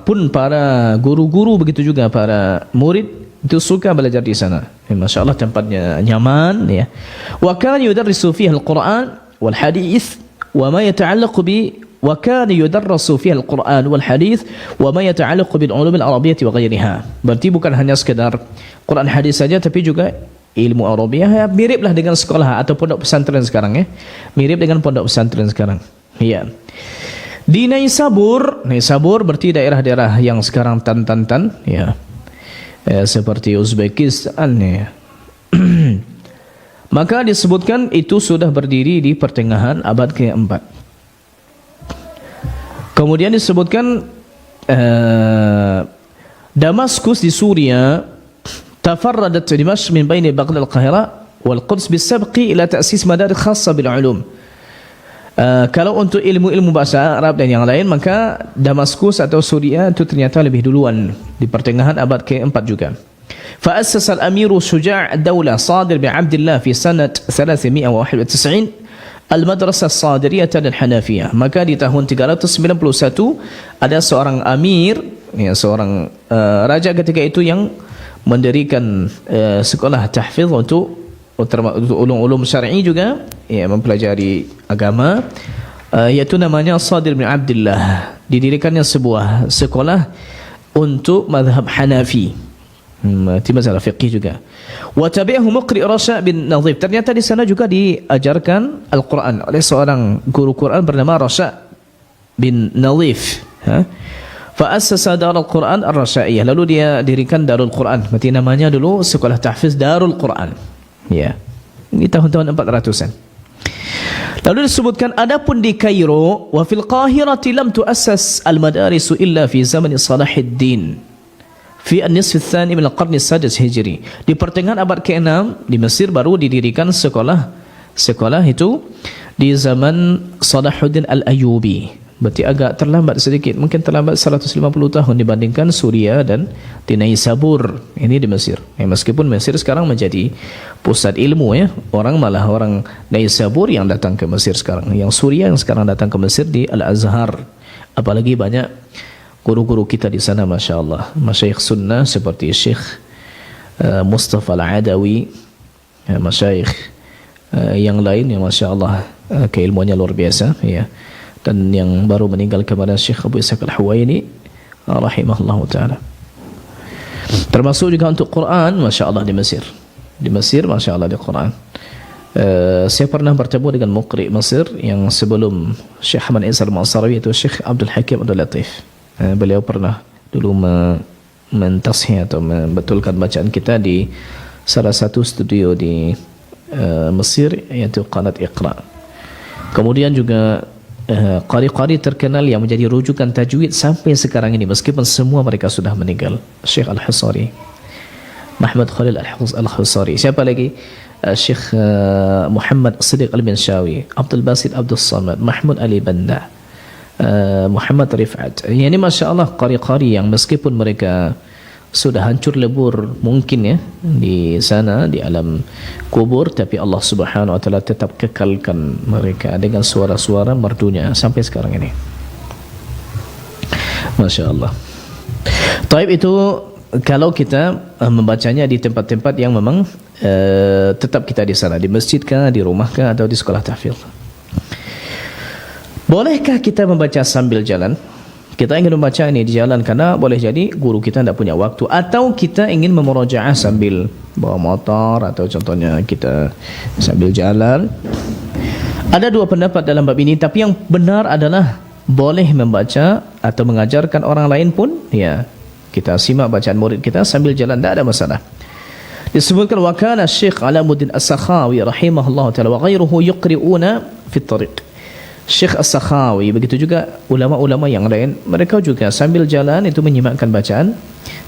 Pun para guru-guru begitu juga para murid itu suka belajar di sana. Masya-Allah, tempatnya nyaman ya. Wa kana yudarrisu fiha al-Quran wal hadith wa ma yata'allaq bi وكان يدرس فيها القرآن والحديث وما يتعلق بالعلوم العربية وغيرها. Berarti bukan hanya sekadar Quran hadis saja, tapi juga ilmu Arabiah. Ya, miriplah dengan sekolah atau pondok pesantren sekarang ya. Mirip dengan pondok pesantren sekarang. Ya. Di Naisabur berarti daerah-daerah yang sekarang tan ya. Seperti Uzbekistan ya. Maka disebutkan itu sudah berdiri di pertengahan abad ke-4. Kemudian disebutkan Damaskus di Suria, tafarradat Dimashq min baini Baghdad al-Qahira wal Quds bisabqi ila ta'sis madaris khassa bil ulum. Kalau untuk ilmu-ilmu bahasa Arab dan yang lain, maka Damaskus atau Suria itu ternyata lebih duluan di pertengahan abad ke-4 juga. فأسس الأمير شجاع الدولة صادر بن عبد الله في سنة 391 Al-Madrasah Sadiriyah dan Hanafiyah. Maka di tahun 391 ada seorang amir, ya, seorang raja ketika itu yang mendirikan sekolah tahfiz untuk ulum-ulum syar'i juga, ya, mempelajari agama, yaitu namanya Sadir bin Abdullah. Didirikannya sebuah sekolah untuk mazhab Hanafi. Itu masalah fiqih juga. Wa tabi'ahu muqri' Rasha' bin Nadhif. Ternyata di sana juga diajarkan Al-Quran oleh seorang guru Quran bernama Rasha' bin Nadhif, fa'assasa Darul Quran Ar-Rasyaiyah, lalu dia dirikan Darul Quran, berarti namanya dulu sekolah tahfiz Darul Quran, ya, ini tahun-tahun 400-an. Lalu disebutkan, adapun di Kairo, wa fil Qahirati lam tu'assas al-madarisu illa fi zaman Salahuddin fi an-nisf ats-tsani min al-qarn as-sadis Hijri. Di pertengahan abad ke-6 di Mesir baru didirikan sekolah itu di zaman Salahuddin Al-Ayyubi. Berarti agak terlambat sedikit, mungkin terlambat 150 tahun dibandingkan Suria dan di Naisabur, ini di Mesir. Meskipun Mesir sekarang menjadi pusat ilmu, ya, orang Naisabur yang datang ke Mesir sekarang, yang Suria yang sekarang datang ke Mesir di Al-Azhar. Apalagi banyak guru-guru kita di sana, Masya Allah, masyayikh sunnah seperti Syekh Mustafa Al-Adawi, masyayikh yang lain yang Masya Allah keilmuannya luar biasa, ya. Dan yang baru meninggal kepada Syekh Abu Ishaq Al-Huwaini rahimahullah ta'ala. Termasuk juga untuk Quran, Masya Allah di Mesir, Masya Allah di Quran. Saya pernah bertemu dengan muqri Mesir yang sebelum Syekh Ahmad Isa Al-Mu'asarawi, itu Syekh Abdul Hakim Abdul Latif. Beliau pernah dulu mentashih atau membetulkan bacaan kita di salah satu studio di Mesir, yaitu Qanat Iqra. Kemudian juga qari-qari terkenal yang menjadi rujukan tajwid sampai sekarang ini, meskipun semua mereka sudah meninggal. Syekh Al-Husari, Muhammad Khalil Al-Husari, siapa lagi? Syekh Muhammad Siddiq Al-Minshawi, Abdul Basit Abdul Samad, Mahmud Ali Banda, Muhammad Rifat. Ini Masya Allah qari-qari yang meskipun mereka sudah hancur lebur mungkin, ya, di sana di alam kubur, tapi Allah Subhanahu wa taala tetap kekalkan mereka dengan suara-suara merdunya sampai sekarang ini. Masya Allah. Taib itu kalau kita membacanya di tempat-tempat yang memang tetap kita di sana, di masjid kah, di rumah kah, atau di sekolah tahfidz. Bolehkah kita membaca sambil jalan? Kita ingin membaca ini di jalan karena boleh jadi guru kita tidak punya waktu, atau kita ingin memurajaah sambil bawa motor, atau contohnya kita sambil jalan. Ada dua pendapat dalam bab ini, tapi yang benar adalah boleh membaca atau mengajarkan orang lain pun, ya, kita simak bacaan murid kita sambil jalan, tidak ada masalah. Disebutkan, wa kana Syekh Alamuddin As-Sakhawi rahimahullah ta'ala wa ghairuhu yuqri'una fit tariq. Syekh As-Sakhawi, begitu juga ulama-ulama yang lain, mereka juga sambil jalan itu menyimakkan bacaan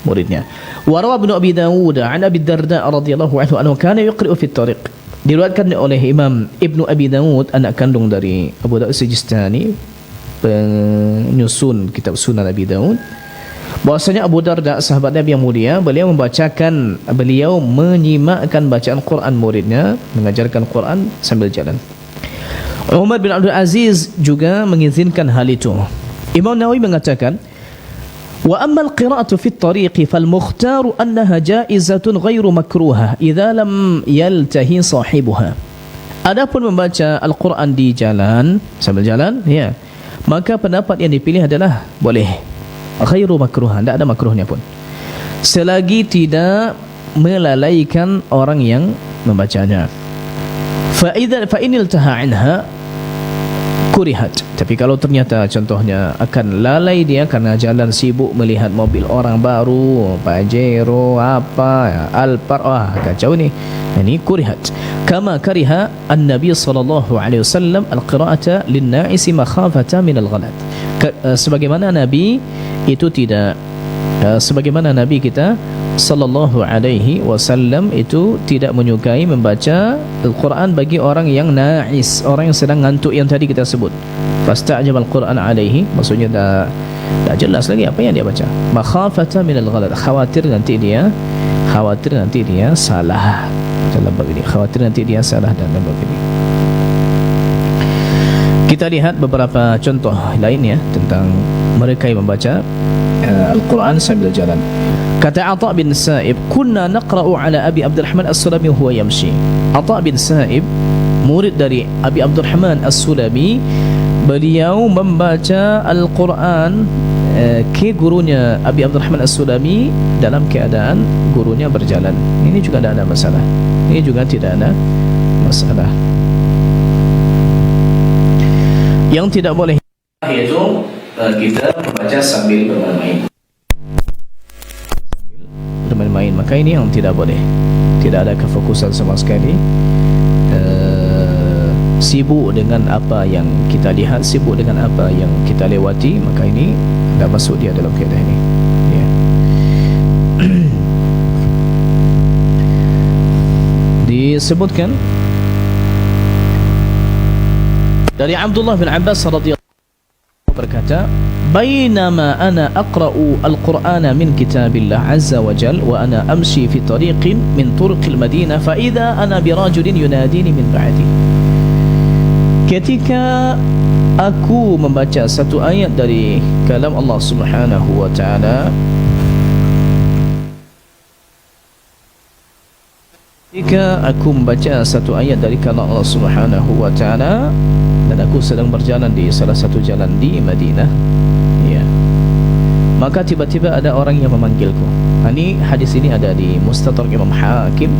muridnya. Wa rawa Ibnu Abi Dawud an Abi Darda radhiyallahu anhu kana yuqri'u fit tariq. Diriwayatkan oleh Imam Ibnu Abi Dawud, anak kandung dari Abu Dawud Sijistani, penyusun kitab Sunan Abi Dawud, bahwasanya Abu Darda, sahabat Nabi yang mulia, beliau menyimakkan bacaan Quran muridnya, mengajarkan Quran sambil jalan. Umar bin Abdul Aziz juga mengizinkan hal itu. Imam Nawawi mengatakan, wa ammal qira'atu fit tariqi fal mukhtaru annaha jaizatun ghairu makruha idza lam yaltahi sahibuha. Adapun membaca Al-Quran di jalan, sambil jalan, ya, maka pendapat yang dipilih adalah boleh, ghairu makruha, tidak ada makruhnya pun, selagi tidak melalaikan orang yang membacanya. Fa inil taha anha kurihat. Tapi kalau ternyata contohnya akan lalai dia karena jalan sibuk melihat mobil orang baru, Pajero apa, Alphard, kacau ni, ini kurihat. Kama kariha an-nabi sallallahu alaihi wasallam al-qira'ata lin-na'isi makhafata min al-ghalat. Sebagaimana Nabi itu tidak sebagaimana Nabi kita sallallahu alaihi wasallam itu tidak menyukai membaca Al-Quran bagi orang yang na'is, orang yang sedang ngantuk yang tadi kita sebut. Fasta'jab Al-Quran alaihi, maksudnya dah jelas lagi apa yang dia baca. Makhafata min al-ghalat, khawatir nanti dia salah dalam bab ini, khawatir nanti dia salah dalam bab ini. Kita lihat beberapa contoh lainnya tentang mereka yang membaca Al-Quran sambil jalan. Kata Atha bin Sa'ib, kunna naqra'u ala Abi Abdurrahman As-Sulami huwa yamshi. Atha bin Sa'ib, murid dari Abi Abdurrahman As-Sulami, beliau membaca Al-Quran ke gurunya Abi Abdurrahman As-Sulami dalam keadaan gurunya berjalan. Ini juga tidak ada masalah. Ini juga tidak ada masalah. Yang tidak boleh Yaitu kita membaca sambil bermain-main. Bermain-main, maka ini yang tidak boleh. Tidak ada kefokusan sama sekali. Sibuk dengan apa yang kita lihat, sibuk dengan apa yang kita lewati, maka ini tidak masuk dia dalam kaedah ini. Ya. Disebutkan dari Abdullah bin Abbas radhiyallahu berkata, "Bainama ana aqra'u al-Qur'ana min kitabillah azza wa jal wa ana amshi fi tariqin min turuqil Madinah fa idza ana bi rajulin yunadini min ba'di." Ketika aku membaca satu ayat dari kalam Allah Subhanahu wa taala, ketika aku membaca satu ayat dari kalam Allah Subhanahu wa taala dan aku sedang berjalan di salah satu jalan di Madinah, ya, maka tiba-tiba ada orang yang memanggilku. Ini hadis ini ada di Mustadrak Imam Hakim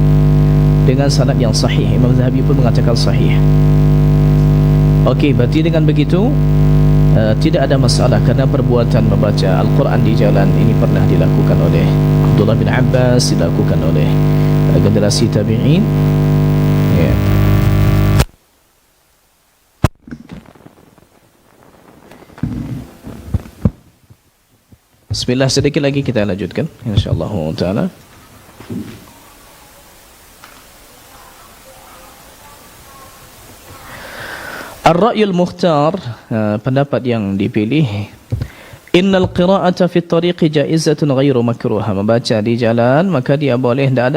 dengan sanad yang sahih. Imam Zahabi pun mengatakan sahih. Okey, berarti dengan begitu tidak ada masalah, kerana perbuatan membaca Al-Quran di jalan ini pernah dilakukan oleh Abdullah bin Abbas, dilakukan oleh generasi tabi'in, ya. Bismillah, sedikit lagi kita lanjutkan insyaallah taala. Ar-ra'yul mukhtar, pendapat yang dipilih, innal qira'ata fi at-tariqi jaizatun ghairu makruha. Membaca di jalan maka dia boleh, tidak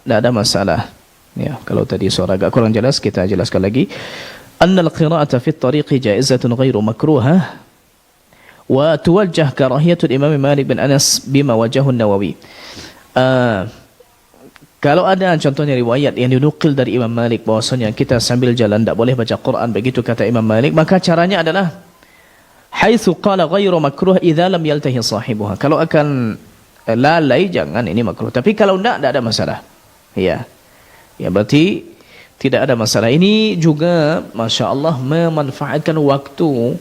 ada masalah. Ya, kalau tadi suara agak kurang jelas, kita jelaskan lagi. Annal qira'ata fi at-tariqi jaizatun ghairu makruha wa tuwajjah karahiyatul Imam Malik bin Anas bima wajahu Nawawi. Kalau ada contohnya riwayat yang dinukil dari Imam Malik bahwasanya kita sambil jalan tak boleh baca Quran, begitu kata Imam Malik, maka caranya adalah haitsu qala ghairu makruh idza lam yaltahi sahibuha. Kalau akan lalai jangan, ini makruh. Tapi kalau tidak ada masalah. Ya. Ya, berarti tidak ada masalah. Ini juga masya-Allah memanfaatkan waktu.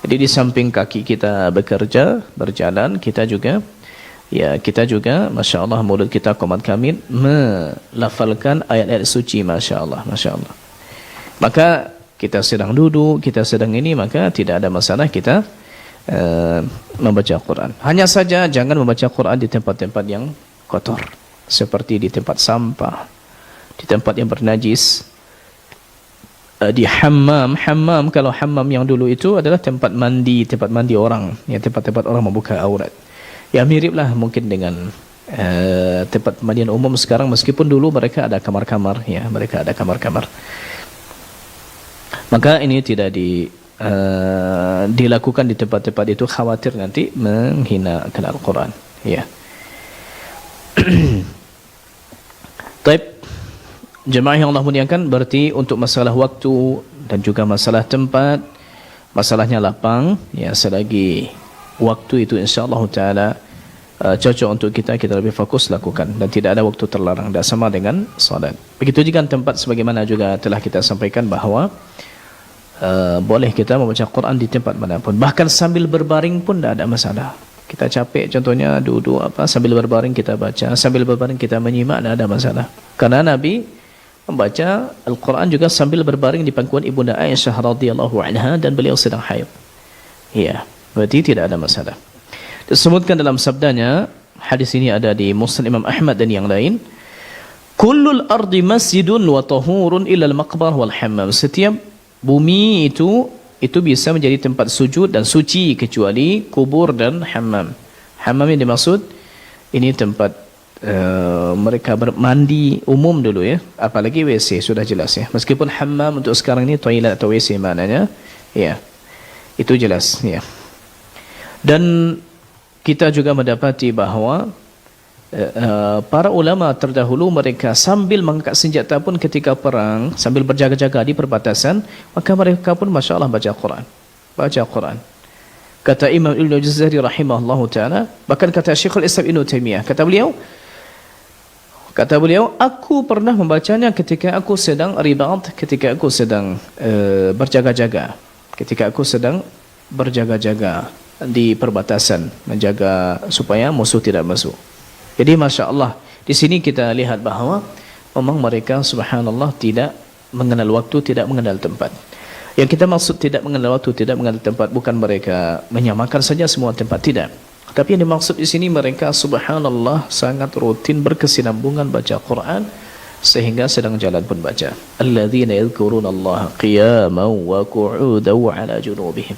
Jadi di samping kaki kita bekerja, berjalan, kita juga masya-Allah mulut kita qomat kamit melafalkan ayat-ayat suci, masya-Allah, masya-Allah. Maka kita sedang duduk, kita sedang ini, maka tidak ada masalah kita membaca Quran. Hanya saja jangan membaca Quran di tempat-tempat yang kotor, seperti di tempat sampah, di tempat yang bernajis, di hammam. Kalau hammam yang dulu itu adalah tempat mandi orang, ya, tempat-tempat orang membuka aurat. Ya, miriplah mungkin dengan tempat pemandian umum sekarang, meskipun dulu mereka ada kamar-kamar, ya, mereka ada kamar-kamar. Maka ini tidak dilakukan di tempat-tempat itu, khawatir nanti menghinakan Al-Quran, ya. Taib, jemaah yang Allah muliakan, berarti untuk masalah waktu dan juga masalah tempat, masalahnya lapang, ya, selagi waktu itu insya-Allah taala cocok untuk kita lebih fokus lakukan, dan tidak ada waktu terlarang, dan sama dengan salat. Begitu juga tempat, sebagaimana juga telah kita sampaikan bahawa boleh kita membaca Quran di tempat manapun, bahkan sambil berbaring pun tidak ada masalah. Kita capek contohnya duduk sambil berbaring kita baca, sambil berbaring kita menyimak, tidak ada masalah. Karena Nabi membaca Al-Quran juga sambil berbaring di pangkuan Ibunda Aisyah radhiyallahu anha, dan beliau sedang haid. Ya, berarti tidak ada masalah. Disebutkan dalam sabdanya, hadis ini ada di Musnad Imam Ahmad dan yang lain, kullul ardi masjidun wa tahurun illa al-maqbar wal hammam. Setiap bumi itu bisa menjadi tempat sujud dan suci kecuali kubur dan hammam. Hammam yang dimaksud ini tempat mereka bermandi umum dulu, ya, apalagi WC sudah jelas, ya. Meskipun hammam untuk sekarang ini toilet atau WC maknanya, ya, itu jelas, ya. Dan kita juga mendapati bahawa para ulama terdahulu mereka sambil mengangkat senjata pun ketika perang, sambil berjaga-jaga di perbatasan, maka mereka pun masya-Allah baca Quran. Kata Imam Ibn Juzari rahimahullahu taala, bahkan kata Syekhul Islam Ibn Taimiyah, kata beliau, aku pernah membacanya ketika aku sedang ribat, ketika aku sedang berjaga-jaga, ketika aku sedang berjaga-jaga di perbatasan, menjaga supaya musuh tidak masuk. Jadi Masya Allah, di sini kita lihat bahawa memang mereka subhanallah tidak mengenal waktu, tidak mengenal tempat. Yang kita maksud tidak mengenal waktu, tidak mengenal tempat, bukan mereka menyamakan saja semua tempat, tidak. Tapi yang dimaksud di sini mereka subhanallah sangat rutin berkesinambungan baca Quran sehingga sedang jalan pun baca. Alladzina yadhkuruna Allah qiyaman wa qu'udan wa 'ala junubihim.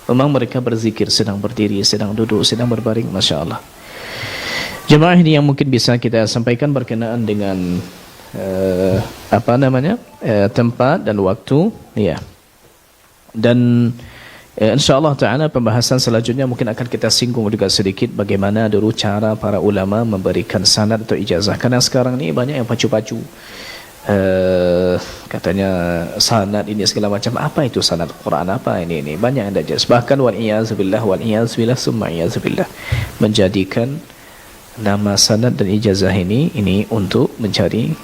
Memang mereka berzikir sedang berdiri, sedang duduk, sedang berbaring, Masya Allah. Jemaah, ini yang mungkin bisa kita sampaikan berkenaan dengan tempat dan waktu, ya. Dan insyaallah ta'ala pembahasan selanjutnya mungkin akan kita singgung juga sedikit bagaimana dulu cara para ulama memberikan sanad atau ijazah. Karena sekarang ni banyak yang pacu-pacu, katanya sanad ini segala macam. Apa itu sanad Quran, apa ini banyak yang tak jelas. Bahkan wal-iyazubillah summa iyazubillah, menjadikan nama sanad dan ijazah ini untuk mencari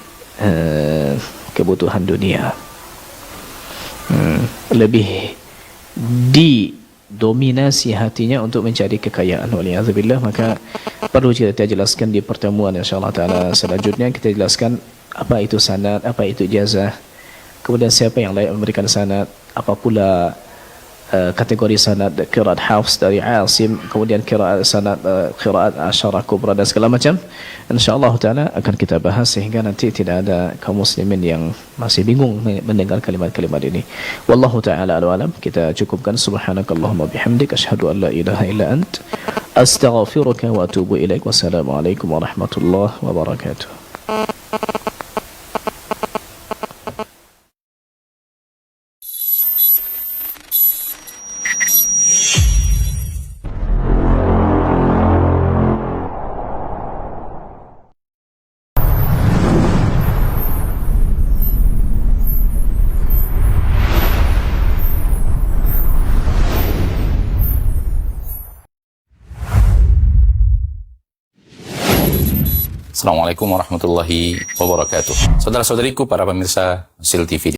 kebutuhan dunia. Lebih didominasi hatinya untuk mencari kekayaan, waliyadzubillah. Maka perlu kita jelaskan di pertemuan insyaallah taala selanjutnya. Kita jelaskan apa itu sanad, apa itu ijazah, kemudian siapa yang layak memberikan sanad, apa pula kategori sanad, qiraat Hafs dari Asim, kemudian qiraat sanad qiraat Asyarah Kubra dan segala macam. Insyaallah taala akan kita bahas sehingga nanti tidak ada kaum muslimin yang masih bingung mendengar kalimat-kalimat ini. Wallahu taala alam. Kita cukupkan. Subhanakallahumma bihamdika asyhadu an la ilaha illa ant astaghfiruka wa atubu ilaik. Wassalamualaikum warahmatullahi wabarakatuh. Assalamualaikum warahmatullahi wabarakatuh. Saudara-saudariku para pemirsa Sil TV.